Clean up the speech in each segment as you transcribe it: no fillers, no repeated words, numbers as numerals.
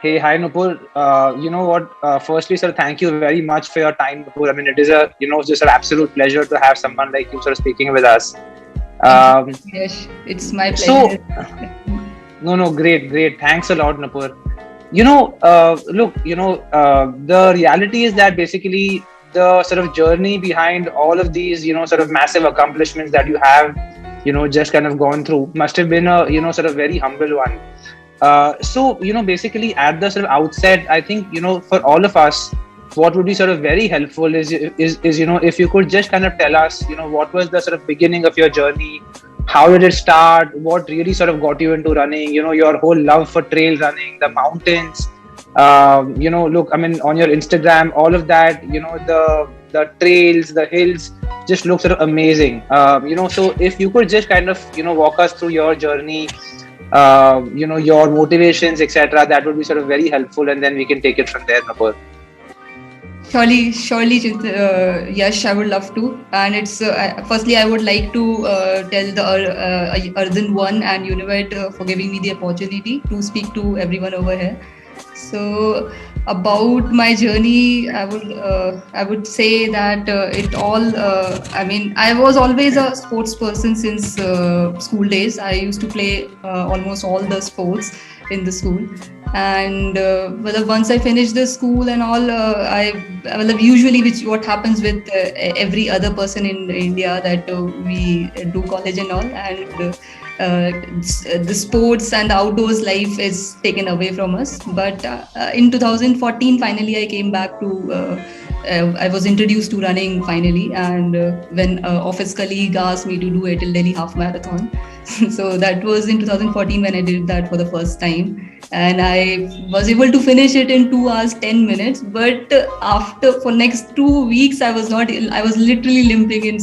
Hey, hi Nupur. You know what? Firstly, sir, thank you very much for your time, Nupur. I mean, it is just an absolute pleasure to have someone like you sort of speaking with us. Thank you. Um, Yes, it's my pleasure. so, no, great, great. Thanks a lot, Nupur. Look, the reality is that basically the sort of journey behind all of these, sort of massive accomplishments that you have, just kind of gone through must have been a, sort of very humble one. Basically at the sort of outset, I think, for all of us, what would be sort of very helpful is if you could just kind of tell us, what was the sort of beginning of your journey, how did it start, what really sort of got you into running, your whole love for trail running, the mountains. Look, I mean, on your Instagram, all of that, the trails, the hills just look sort of amazing. So if you could just kind of, walk us through your journey, your motivations, etc. That would be sort of very helpful, and then we can take it from there, Nupur. Surely, Yash, I would love to. And it's firstly, I would like to tell the Ardhan One and Univite for giving me the opportunity to speak to everyone over here. So, about my journey, I would say that it all. I mean, I was always a sports person since school days. I used to play almost all the sports in the school, and well, once I finished the school and all, I well, usually which what happens with every other person in India, that we do college and all, and the sports and the outdoors life is taken away from us. But in 2014, finally, I came back to. I was introduced to running finally, and when an office colleague asked me to do Airtel Delhi half marathon, so that was in 2014 when I did that for the first time, and I was able to finish it in 2 hours 10 minutes. But after for next 2 weeks, I was not. I was literally limping in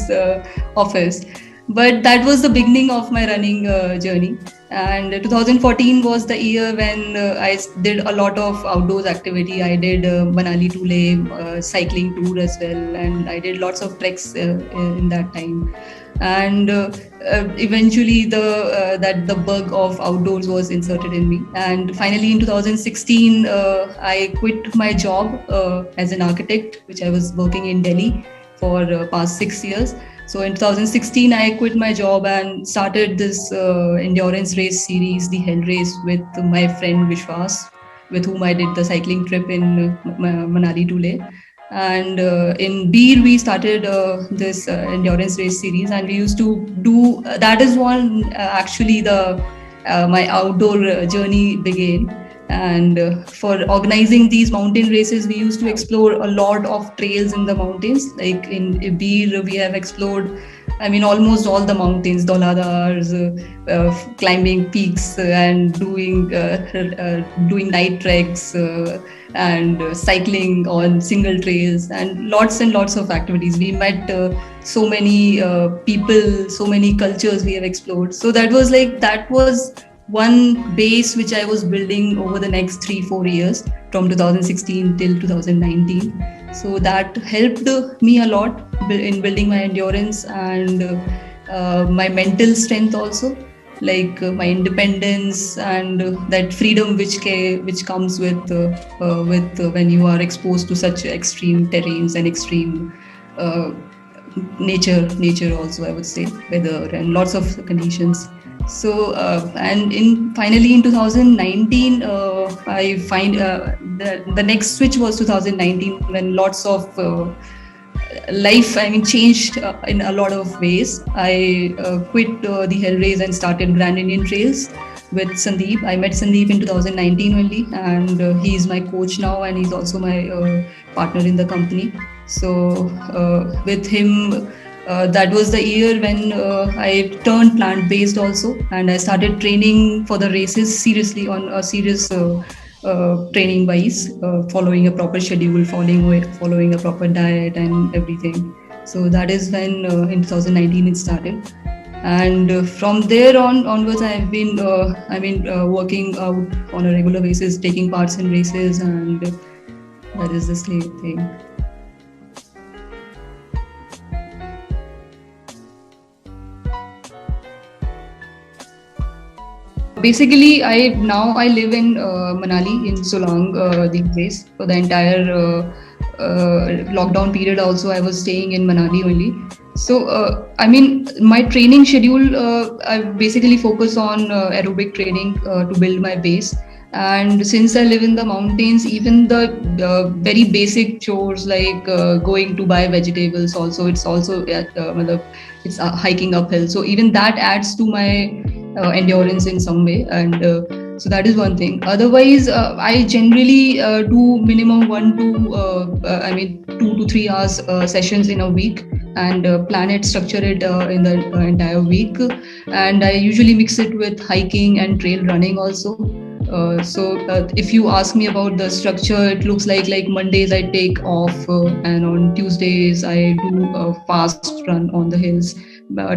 office. But that was the beginning of my running journey. And 2014 was the year when I did a lot of outdoors activity. I did Manali to Leh cycling tour as well, and I did lots of treks in that time. And eventually, the bug of outdoors was inserted in me. And finally, in 2016, I quit my job as an architect, which I was working in Delhi for past 6 years. So in 2016, I quit my job and started this endurance race series, the Hell Race, with my friend Vishwas, with whom I did the cycling trip in Manali to Leh. And in Beer, we started this endurance race series, and we used to do that is one actually the my outdoor journey began. And for organizing these mountain races, we used to explore a lot of trails in the mountains. Like in Beer, we have explored, I mean, almost all the mountains, Doladars, climbing peaks, and doing night treks, and cycling on single trails, and lots of activities. We met so many people, so many cultures we have explored. So that was one base which I was building over the next 3-4 years from 2016 till 2019. So that helped me a lot in building my endurance and my mental strength also, like my independence and that freedom which comes with when you are exposed to such extreme terrains and extreme uh, nature also, I would say, weather and lots of conditions. So and in finally in 2019, I find the next switch was 2019, when lots of life, I mean, changed in a lot of ways. I quit the Hell Race and started Grand Indian Trails with Sandeep. I met Sandeep in 2019 only, and he's my coach now, and he's also my partner in the company. So with him, that was the year when I turned plant based also, and I started training for the races seriously on a serious training wise, following a proper schedule, following a proper diet and everything. So that is when in 2019 it started, and from there onwards I've been working out on a regular basis, taking parts in races, and that is the same thing. Basically, I live in Manali in Solang these days. For the entire lockdown period, also I was staying in Manali only. So I mean, my training schedule, I basically focus on aerobic training to build my base. And since I live in the mountains, even the very basic chores like going to buy vegetables, also it's hiking uphill. So even that adds to my endurance in some way, and so that is one thing. Otherwise, I generally do minimum 2 to 3 hours sessions in a week, and plan it, structure it in the entire week. And I usually mix it with hiking and trail running also. If you ask me about the structure, it looks like Mondays I take off, and on Tuesdays I do a fast run on the hills.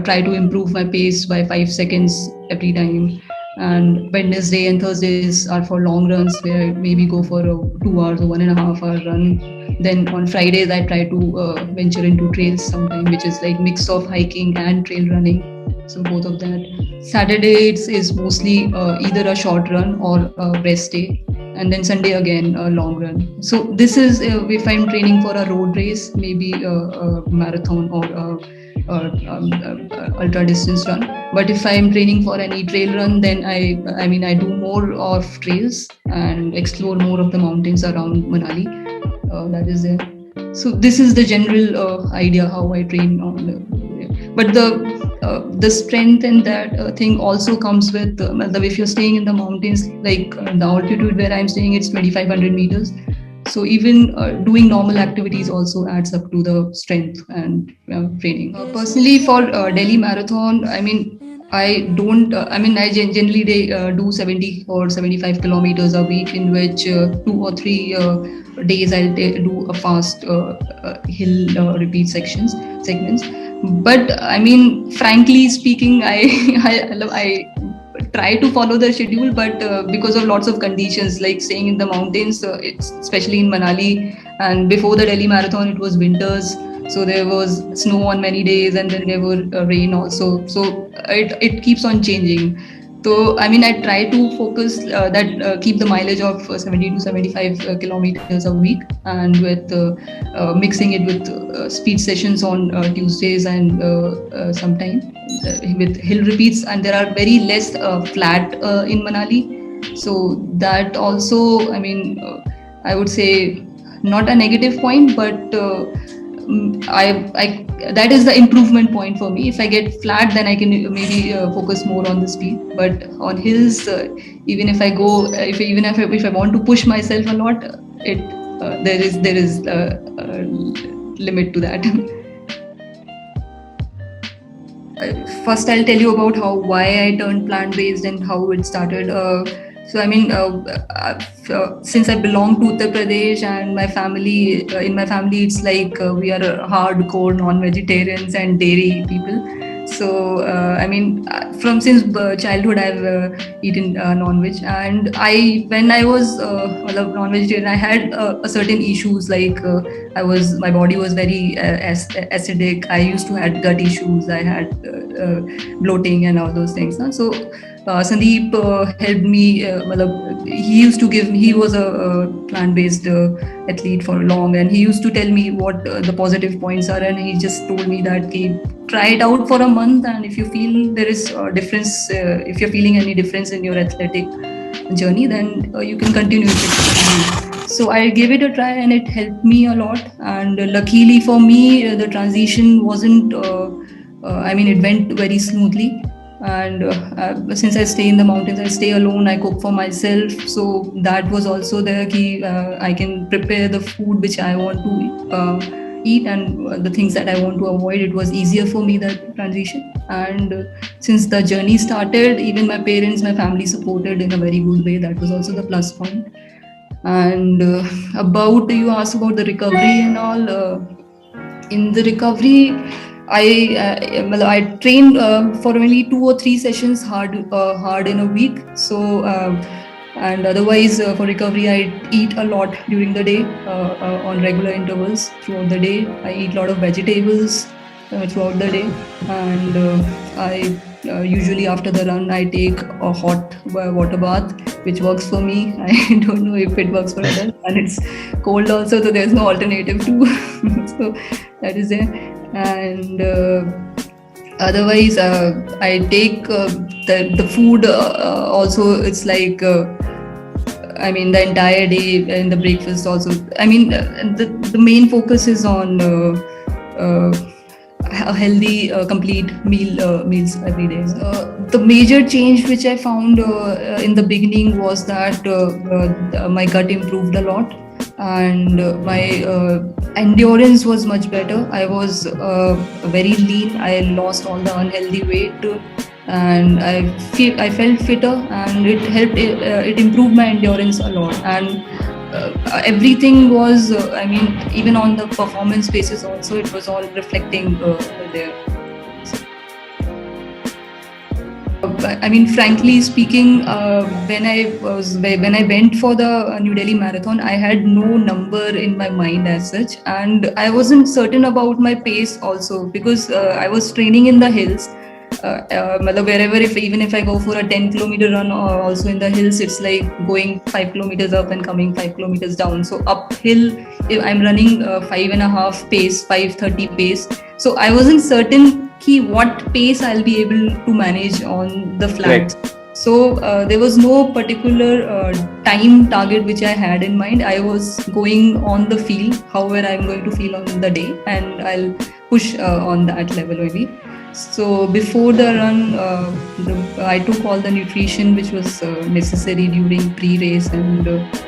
Try to improve my pace by 5 seconds every time. And Wednesday and Thursdays are for long runs, where I maybe go for a 2 hours or 1.5 hour run. Then on Fridays I try to venture into trails sometime, which is like mix of hiking and trail running. So both of that. Saturday is mostly either a short run or a rest day, and then Sunday again a long run. So this is if I'm training for a road race, maybe a marathon or ultra distance run. But if I'm training for any trail run, then I do more of trails and explore more of the mountains around Manali. That is there. So this is the general idea how I train on. But the strength and that thing also comes with if you're staying in the mountains, like the altitude where I'm staying, it's 2,500 meters. So even doing normal activities also adds up to the strength and training. Personally, for Delhi Marathon, I don't. I generally do 70 or 75 kilometers a week, in which 2 or 3 days I'll do a fast hill repeat segments. But frankly speaking, I try to follow the schedule, but because of lots of conditions, like staying in the mountains, it's especially in Manali, and before the Delhi Marathon it was winters, so there was snow on many days, and then there were rain also, so it keeps on changing. So I try to focus keep the mileage of 70 to 75 kilometers a week, and with mixing it with speed sessions on Tuesdays, and sometime with hill repeats. And there are very less flat in Manali, so that also I would say not a negative point, but I that is the improvement point for me. If I get flat, then I can maybe focus more on the speed. But on hills, even if I go, if I want to push myself a lot, there is a limit to that. First, I'll tell you about why I turned plant-based and how it started. Since I belong to Uttar Pradesh, and in my family, it's like we are hardcore non-vegetarians and dairy people. So from since childhood, I've eaten non-veg, and when I was non-vegetarian, I had certain issues, like my body was very acidic. I used to have gut issues. I had bloating and all those things. So Sandeep helped me. He was a plant-based athlete for long, and he used to tell me what the positive points are, and he just told me that try it out for a month, and if you feel there is a difference, if you're feeling any difference in your athletic journey, then you can continue it. So I gave it a try, and it helped me a lot. And luckily for me, the transition wasn't. It went very smoothly. And since I stay in the mountains, I stay alone, I cook for myself, so that was also the key. I can prepare the food which I want to eat, and the things that I want to avoid. It was easier for me, that transition. And since the journey started, even my parents, my family supported in a very good way. That was also the plus point. And you asked about the recovery and all. In the recovery, I trained for only 2 or 3 sessions hard in a week. So and otherwise for recovery, I eat a lot during the day on regular intervals throughout the day. I eat a lot of vegetables throughout the day, and I Usually after the run, I take a hot water bath, which works for me. I don't know if it works for others, and it's cold also, so there's no alternative too. So that is there. And otherwise, I take the food. Also, it's like. I mean, the entire day and the breakfast also. I mean, the main focus is on a healthy, complete meals every day. The major change which I found in the beginning was that my gut improved a lot, and my endurance was much better. I was very lean. I lost all the unhealthy weight. And I felt fitter, and it helped. It improved my endurance a lot, and everything was. I mean, even on the performance basis, also it was all reflecting there. I mean, frankly speaking, when I went for the New Delhi Marathon, I had no number in my mind as such, and I wasn't certain about my pace also, because I was training in the hills. Wherever, even if I go for a 10-kilometer run or also in the hills, it's like going 5 kilometers up and coming 5 kilometers down. So uphill, if I'm running 5.5 pace, 5:30 pace. So I wasn't certain what pace I'll be able to manage on the flats. Right. So there was no particular time target which I had in mind. I was going on the feel, however I'm going to feel on the day, and I'll push on that level only. So before the run, I took all the nutrition which was necessary during pre-race and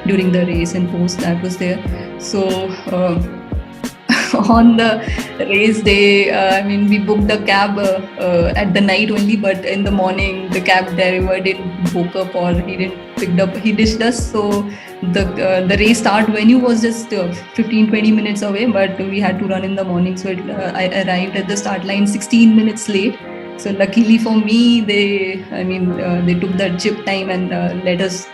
during the race and post, that was there. So on the race day, I mean, we booked a cab at the night only, but in the morning the cab driver didn't woke up, or he ditched us. So the race start venue was just 15-20 minutes away, but we had to run in the morning. So I arrived at the start line 16 minutes late. So luckily for me, they took that chip time and let us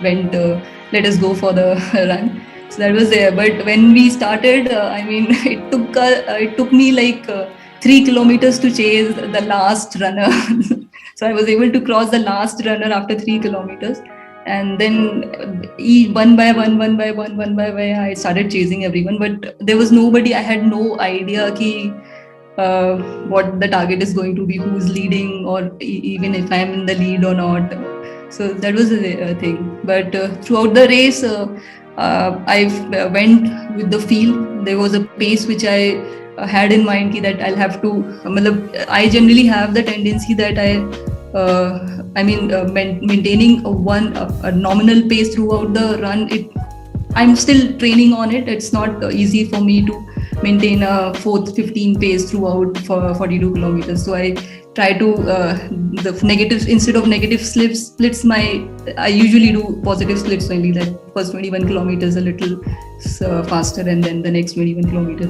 go for the run. So that was there. But when we started, it took me like 3 kilometers to chase the last runner. So I was able to cross the last runner after 3 kilometers. And then one by one, I started chasing everyone. But there was nobody. I had no idea what the target is going to be, who's leading, or even if I'm in the lead or not. So that was the thing. But throughout the race, I went with the feel. There was a pace which I had in mind that I'll have to. I generally have the tendency that maintaining a nominal pace throughout the run. I'm still training on it. It's not easy for me to maintain a 4:15 pace throughout for 42 kilometers. So I try to the negatives instead of negative splits. I usually do positive splits only. Like first 21 kilometers a little faster, and then the next 21 kilometers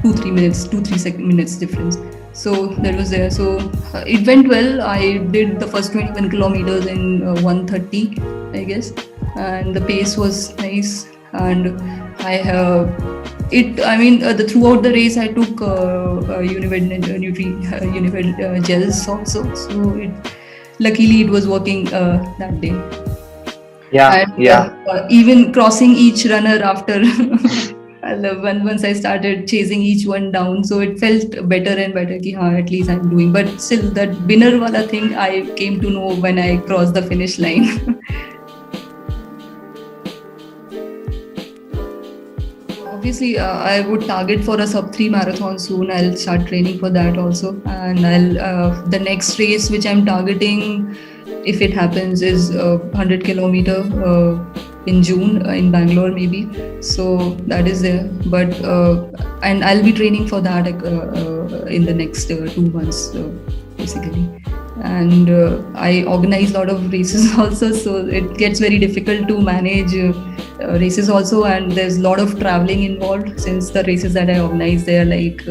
2-3 minutes difference. So that was there. So it went well. I did the first 21 kilometers in 1:30, I guess, and the pace was nice. And throughout the race, I took Unimed gels also. So luckily it was working that day. Even crossing each runner after. Once I started chasing each one down, so it felt better and better. At least I'm doing. But still, that winner wala thing I came to know when I crossed the finish line. Obviously, I would target for a sub-3 marathon soon. I'll start training for that also, and the next race which I'm targeting, if it happens, is 100 kilometer. In June in Bangalore maybe. So that is there. But and I'll be training for that in the next 2 months basically. And I organize a lot of races also, so it gets very difficult to manage races also, and there's a lot of traveling involved, since the races that I organize, they are like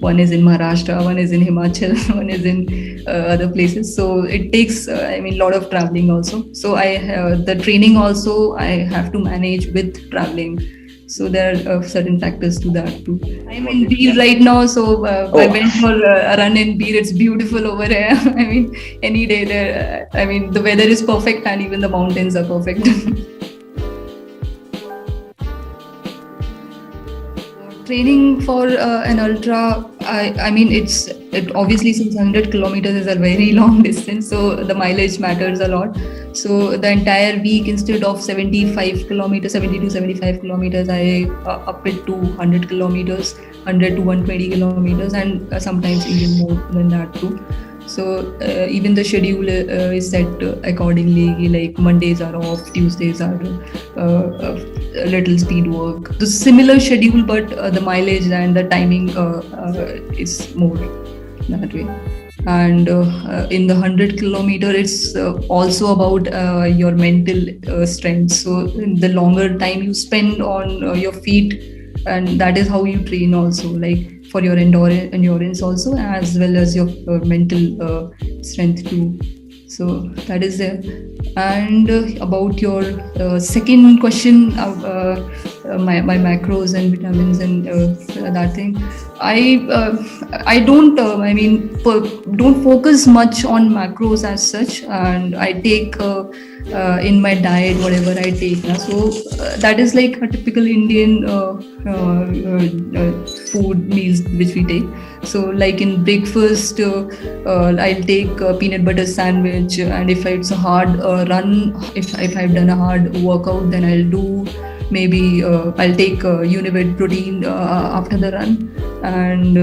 one is in Maharashtra, one is in Himachal, one is in other places. So it takes, a lot of traveling also. So the training also I have to manage with traveling. So there are certain factors to that too. I'm in Beer right now, so I went for a run in Beer. It's beautiful over here. I mean, any day there. I mean, the weather is perfect, and even the mountains are perfect. Training for an ultra, I mean, it obviously, since 100 kilometers is a very long distance, so the mileage matters a lot. So the entire week, instead of 75 kilometers, 70 to 75 kilometers, I up it to 100 kilometers, 100 to 120 kilometers, and sometimes even more than that too. So even the schedule is set accordingly. Like Mondays are off, Tuesdays are a little speed work. The similar schedule, but the mileage and the timing is more that way. And in the 100 kilometer, it's also about your mental strength. So the longer time you spend on your feet, and that is how you train also, like for your endurance also, as well as your mental strength too. So that is there. And about your second question, my macros and vitamins and that thing, I don't don't focus much on macros as such, and I take in my diet whatever I take now. So that is like a typical Indian food meals which we take. So like in breakfast, I'll take a peanut butter sandwich, and if it's a hard run, if I've done a hard workout, then I'll do maybe I'll take Unived protein after the run. And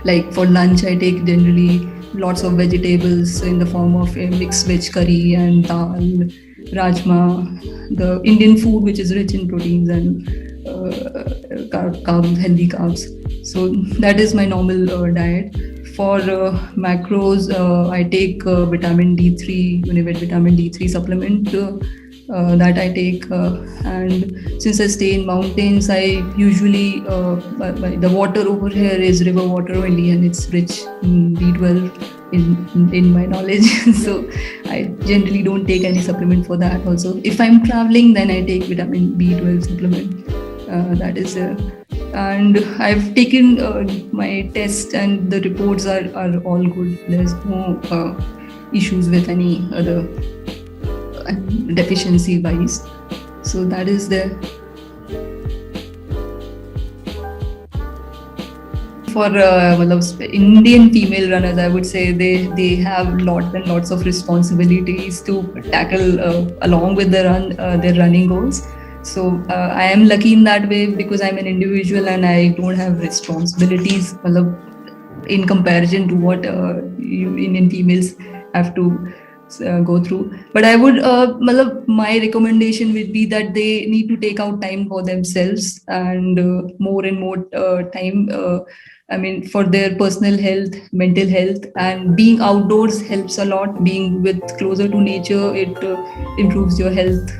like for lunch, I take generally lots of vegetables in the form of a mixed veg curry and dal, rajma, the Indian food which is rich in proteins and healthy carbs. So that is my normal diet. For macros, I take vitamin D3, Unived vitamin D3 supplement that I take. And since I stay in mountains, I usually, the water over here is river water only, and it's rich in B12 in my knowledge. So I generally don't take any supplement for that also. If I'm traveling, then I take vitamin B12 supplement. That is and I've taken my test, and the reports are all good. There's no issues with any other deficiency wise. So that is there. For Indian female runners, I would say they have lots and lots of responsibilities to tackle along with the their running goals. So I am lucky in that way because I'm an individual and I don't have responsibilities in comparison to what Indian females have to go through. But I would, my recommendation would be that they need to take out time for themselves and more time. For their personal health, mental health, and being outdoors helps a lot. Being closer to nature, it improves your health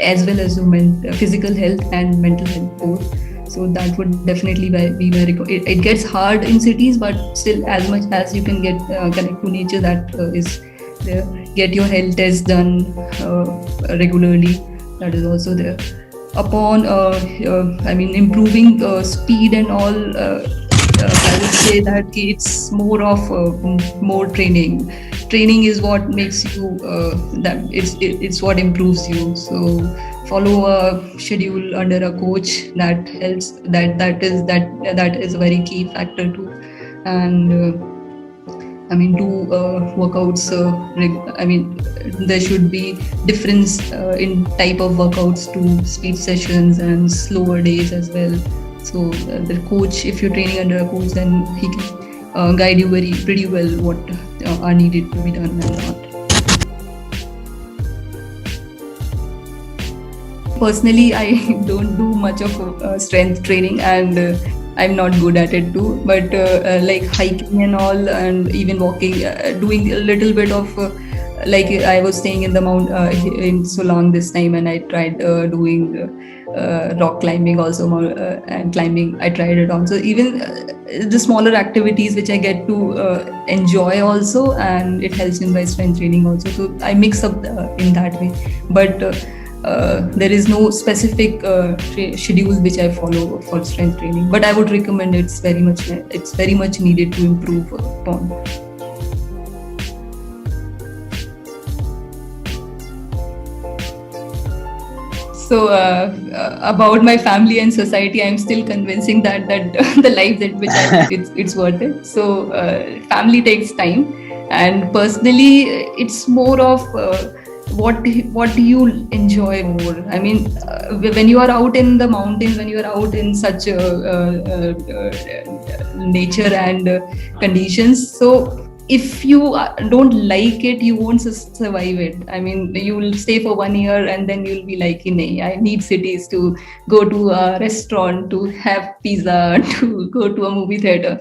as well as your physical health and mental health both. So that would definitely be very. It gets hard in cities, but still, as much as you can get connect to nature, that is there. Get your health tests done regularly. That is also there. Upon improving speed and all. I would say that it's more of more training. Training is what makes you it's what improves you. So follow a schedule under a coach that helps. That is a very key factor too. And do workouts. There should be difference in type of workouts to speed sessions and slower days as well. So the coach, if you're training under a coach, then he can guide you pretty well what are needed to be done and not. Personally, I don't do much of strength training, and I'm not good at it too. But like hiking and all, and even walking, doing a little bit of like I was staying in the mount in Solang this time, and I tried doing rock climbing also, and climbing I tried it on. So even the smaller activities which I get to enjoy also, and it helps in my strength training also. So I mix up in that way. But there is no specific schedule which I follow for strength training, but I would recommend it's very much needed to improve upon. So about my family and society, I'm still convincing that the life that which it's worth it. So family takes time, and personally, it's more of what do you enjoy more. I mean, when you are out in the mountains, when you are out in such nature and conditions, so if you don't like it, you won't survive it. I mean, you will stay for 1 year and then you'll be like, "Nay, I need cities to go to a restaurant, to have pizza, to go to a movie theater."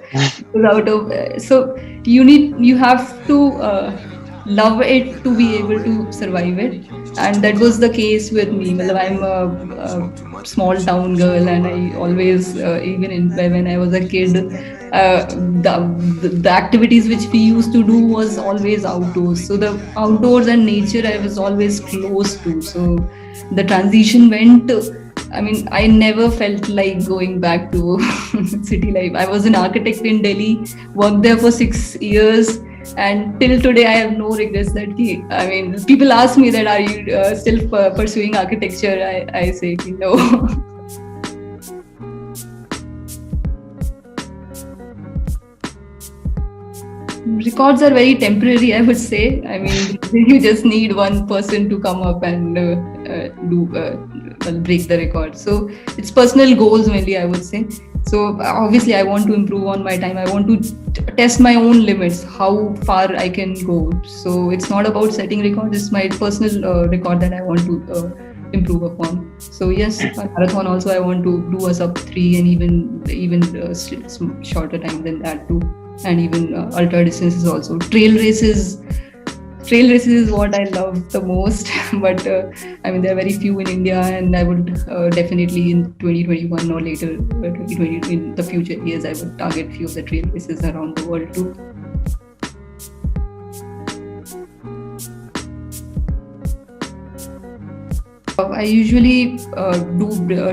So you have to love it to be able to survive it, and that was the case with me. Well, I'm a small town girl, and I always, when I was a kid, the activities which we used to do was always outdoors. So the outdoors and nature I was always close to. So the transition went. I mean, I never felt like going back to city life. I was an architect in Delhi, worked there for 6 years. And till today, I have no regrets. I mean, people ask me that, "Are you still pursuing architecture?" I say no. Records are very temporary, I would say. I mean, you just need one person to come up and break the record. So it's personal goals mainly, I would say. So obviously, I want to improve on my time. I want to test my own limits, how far I can go. So it's not about setting records. It's my personal record that I want to improve upon. So yes, a marathon also I want to do a sub 3, and even shorter time than that too. And even ultra distances also. Trail races is what I love the most. But I mean, there are very few in India, and I would definitely in 2021 or later 2020, in the future years, I would target few of the trail races around the world too. I usually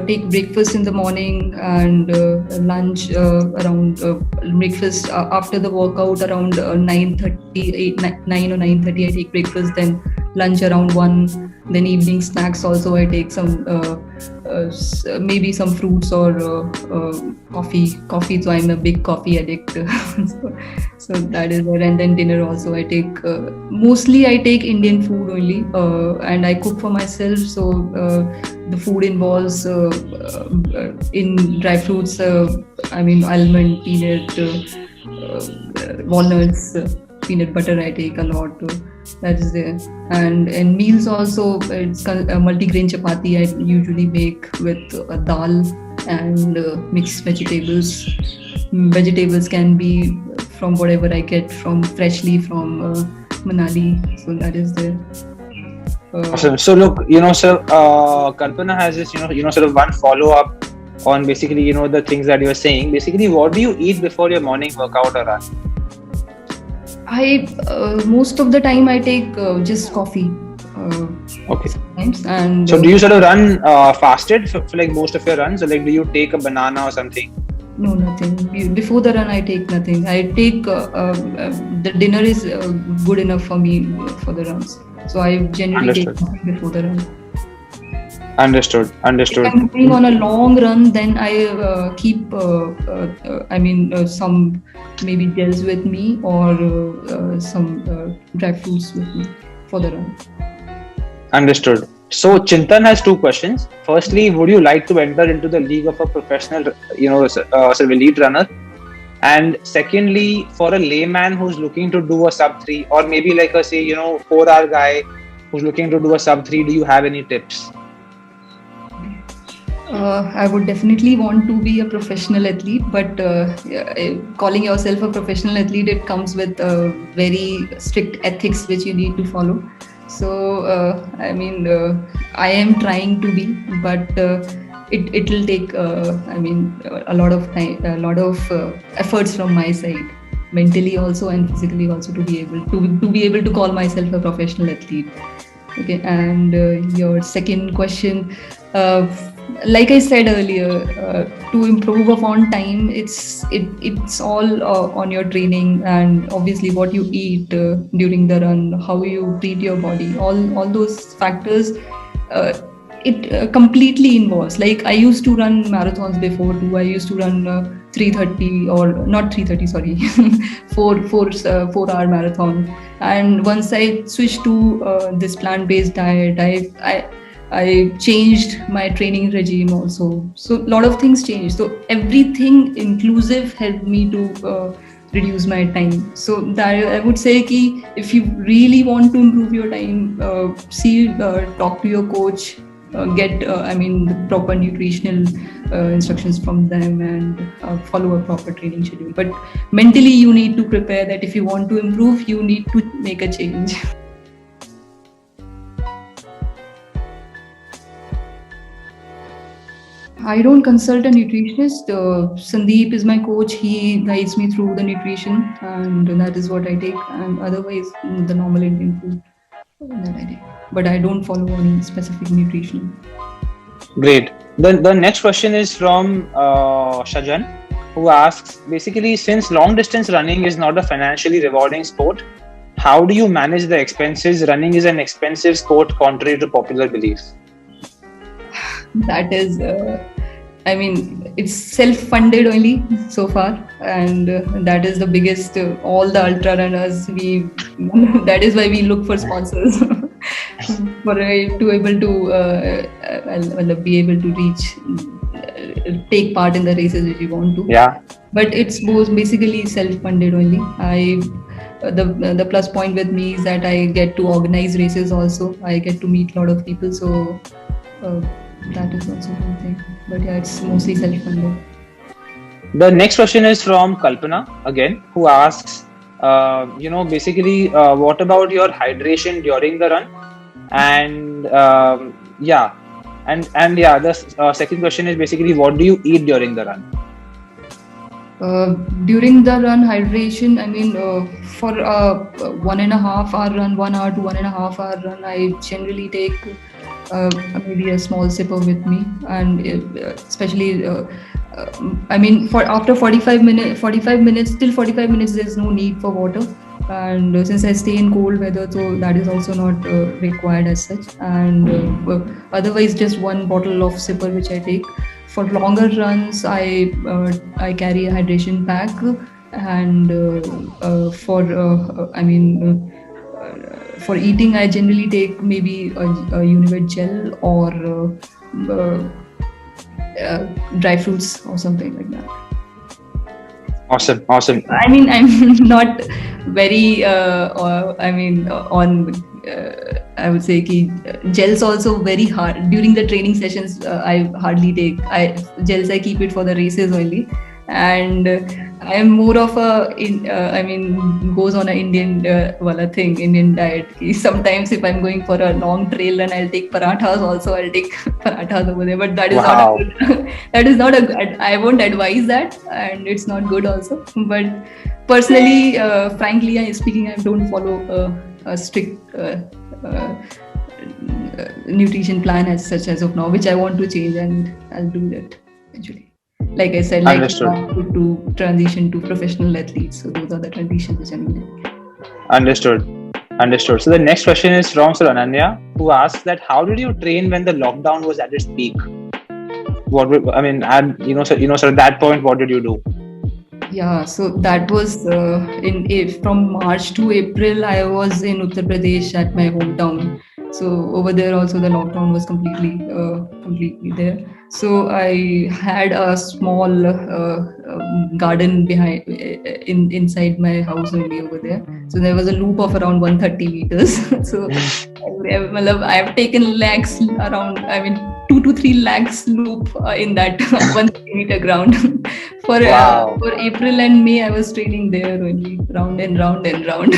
take breakfast in the morning, and lunch around breakfast after the workout around 9:30, 9 or 9:30. I take breakfast, then lunch around 1. Then evening snacks also I take some maybe some fruits or coffee. So I'm a big coffee addict. so that is it. And then dinner also I take mostly I take Indian food only, and I cook for myself. So the food involves in dry fruits, I mean almond, peanut, walnuts, peanut butter I take a lot. That is there. And in meals also, it's a multi-grain chapati I usually make with dal and mixed vegetables. Vegetables can be from whatever I get freshly from Manali. So that is there. Awesome. So look, sir, Kalpana has this, sort of one follow-up on basically, the things that you are saying. Basically, what do you eat before your morning workout or run? I most of the time I take just coffee. Okay. Sometimes. And so do you sort of run fasted for like most of your runs, or like do you take a banana or something? No, nothing. Before the run, I take nothing. I take the dinner is good enough for me for the runs. So I generally take nothing before the run. Understood. If I'm going on a long run, then I keep some maybe gels with me, or some dry fruits with me for the run. Understood. So Chintan has 2 questions. Firstly, would you like to enter into the league of a professional, sort of elite runner? And secondly, for a layman who's looking to do a sub 3, or maybe like a 4-hour guy who's looking to do a sub 3, do you have any tips? I would definitely want to be a professional athlete, but calling yourself a professional athlete, it comes with very strict ethics which you need to follow. So, I am trying to be, but it will take, a lot of time, a lot of efforts from my side, mentally also and physically also, to be able to call myself a professional athlete. Okay, and your second question, uh, like I said earlier, to improve upon time, it's all on your training and obviously what you eat during the run, how you treat your body, all those factors. Uh, it completely involves. Like I used to run marathons before too. I used to run 3:30 or not 3:30, sorry, 4 hour marathon. And once I switched to this plant-based diet, I changed my training regime also. So a lot of things changed. So everything inclusive helped me to reduce my time. So that I would say ki if you really want to improve your time, talk to your coach, get the proper nutritional instructions from them, and follow a proper training schedule. But mentally you need to prepare that if you want to improve, you need to make a change. I don't consult a nutritionist. Sandeep is my coach. He guides me through the nutrition, and that is what I take. And otherwise, the normal Indian food that I take. But I don't follow any specific nutrition. Great. The next question is from Shajan, who asks, basically, since long distance running is not a financially rewarding sport, how do you manage the expenses? Running is an expensive sport, contrary to popular belief. That is, it's self-funded only so far, and that is the biggest. All the ultra runners, that is why we look for sponsors for to able to be able to reach, take part in the races if you want to. Yeah. But it's basically self-funded only. The plus point with me is that I get to organize races also. I get to meet a lot of people, so. That is also one thing, but yeah, it's mostly self-funded. The next question is from Kalpana again, who asks, basically, what about your hydration during the run? And the second question is basically, what do you eat during the run? During the run, hydration, for a 1.5 hour run, 1 hour to 1.5 hour run, I generally take maybe a small sipper with me, and especially for after 45 minutes till 45 minutes there's no need for water, and since I stay in cold weather, so that is also not required as such, and otherwise just one bottle of sipper which I take. For longer runs, I carry a hydration pack, and for eating, I generally take maybe a Unived gel or dry fruits or something like that. Awesome. I'm not very I would say ki gels also very hard during the training sessions. I hardly take gels. I keep it for the races only, and I am more of goes on a Indian Indian diet. Sometimes if I'm going for a long trail run, I'll take parathas also. I'll take parathas over there, but that is not that is not I won't advise that, and it's not good also. But personally, frankly speaking, I don't follow a strict nutrition plan as such as of now, which I want to change, and I'll do that eventually. Like I said, to transition to professional athletes. So those are the conditions which I'm in. Understood. So the next question is from Sir Ananya, who asks that how did you train when the lockdown was at its peak? At that point, what did you do? Yeah, so that was from March to April, I was in Uttar Pradesh at my hometown. So over there also the lockdown was completely there. So I had a small garden behind inside my house only over there. So there was a loop of around 130 meters. So I have taken lakhs around, 2 to 3 lakhs loop in that 130 meter ground. For April and May, I was training there only, round and round and round.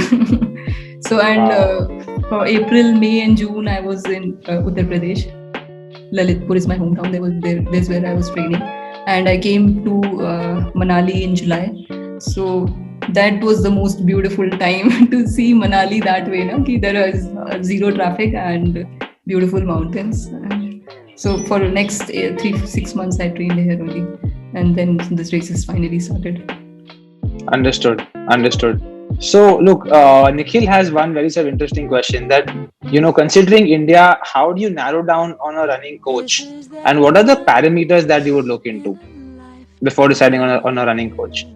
So for April, May and June, I was in Uttar Pradesh. Lalitpur is my hometown. That's where I was training. And I came to Manali in July. So that was the most beautiful time to see Manali that way. Na? Ki there is zero traffic and beautiful mountains. So for the next 3-6 months, I trained here only, and then this races finally started. Understood. So look, Nikhil has one very sort of interesting question that, considering India, how do you narrow down on a running coach, and what are the parameters that you would look into before deciding on a running coach?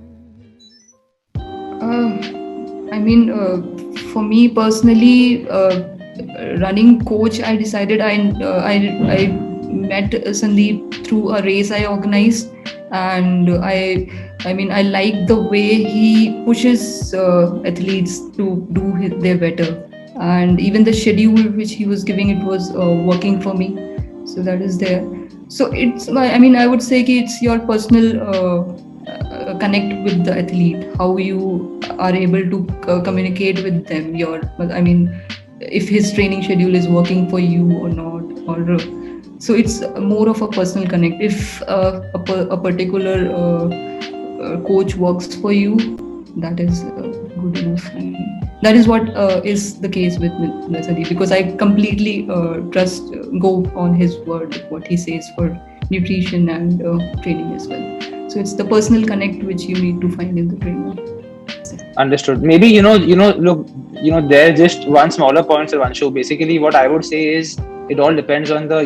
For me personally, running coach, I decided I met Sandeep through a race I organized, and I like the way he pushes athletes to do their better, and even the schedule which he was giving, it was working for me. So that is there. So I would say it's your personal connect with the athlete, how you are able to communicate with them. If his training schedule is working for you or not, or so it's more of a personal connect. If a particular coach works for you, that is good enough. And that is what is the case with Sandeep, because I completely go on his word, what he says for nutrition and training as well. So it's the personal connect which you need to find in the trainer. Understood. Maybe look, there's just one smaller point, Sarvanshu. Basically, what I would say is it all depends on the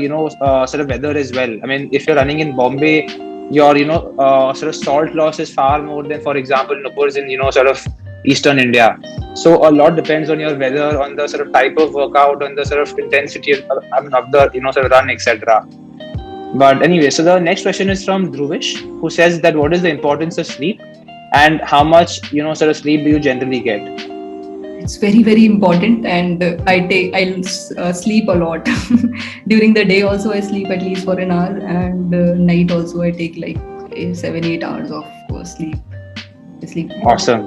sort of weather as well. I mean, if you're running in Bombay, your sort of salt loss is far more than, for example, Nupur's in sort of Eastern India. So a lot depends on your weather, on the sort of type of workout, on the sort of intensity of the sort of run, etc. But anyway, so the next question is from Dhruvish, who says that what is the importance of sleep, and how much sort of sleep do you generally get? It's very, very important, and I sleep a lot. During the day also I sleep at least for an hour, and night also I take like 7-8 hours of sleep. I sleep. Awesome.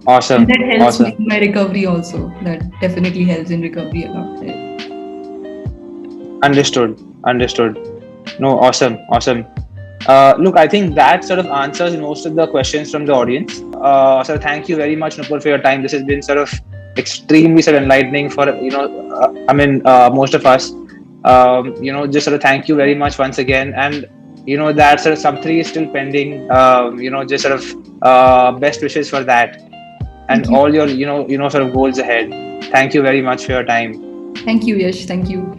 Awesome. And that helps with my recovery also. That definitely helps in recovery a lot. Understood. No, awesome. Look, I think that sort of answers most of the questions from the audience. So thank you very much, Nupur, for your time. This has been sort of extremely sort of enlightening for most of us. Just sort of thank you very much once again. And that sort of sub 3 is still pending. Just sort of best wishes for that, and all your sort of goals ahead. Thank you very much for your time. Thank you, Yash. Thank you.